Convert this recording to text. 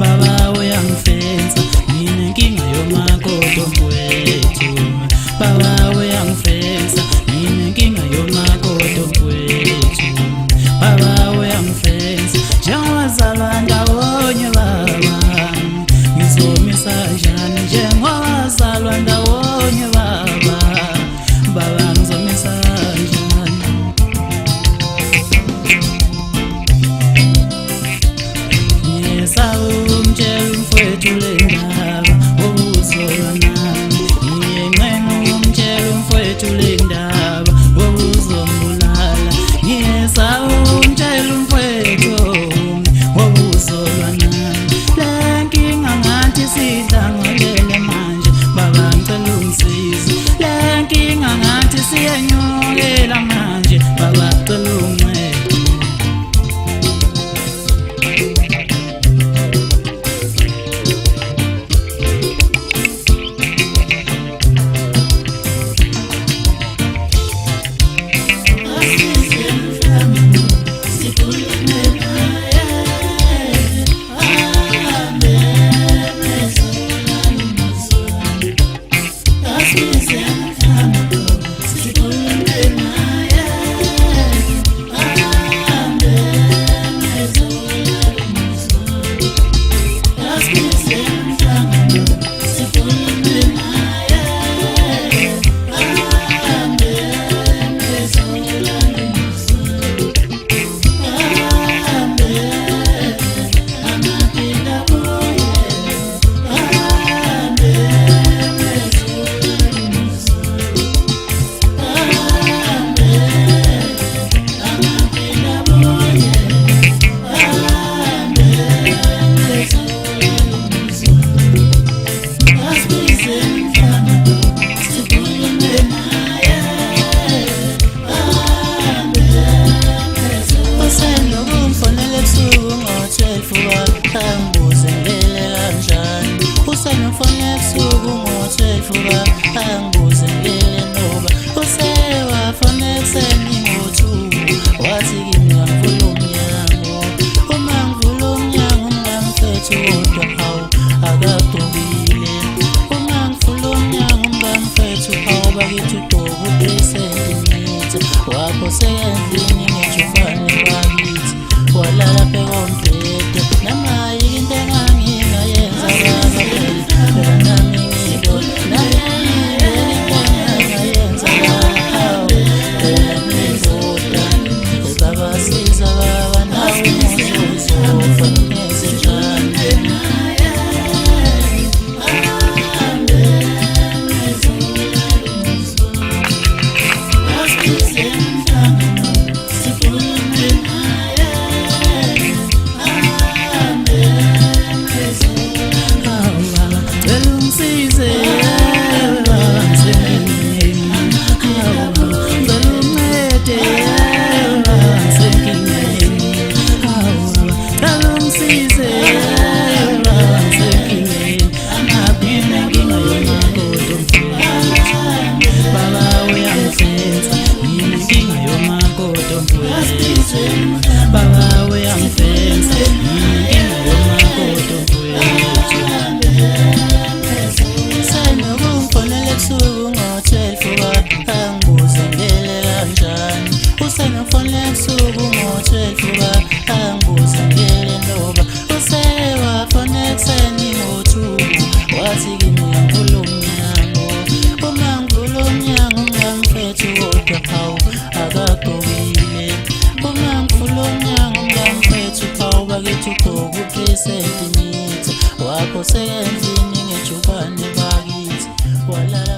baba uyangifensa nginenkinga yomakoti mfowethu baba uyangifensa nginenkinga yomakoti mfowethu baba uyangifensa njengowazalwa ndawonye baba ngizomisa njani njengowazalwa ndawonye baba ngizomisa njani umtshela umfowethu lendaba wobuzolwa nami ngiyencenga umtshela umfowethu lendaba wobuzombulala umtshela umfowethu wobuzolwa nami lenkinga ngathi sidlangalele manje baba ngicela ungisize lenkinga ngathi siyenyukela manje baba ngicela ungincede Wakho sendlini ngejubane bakithi walala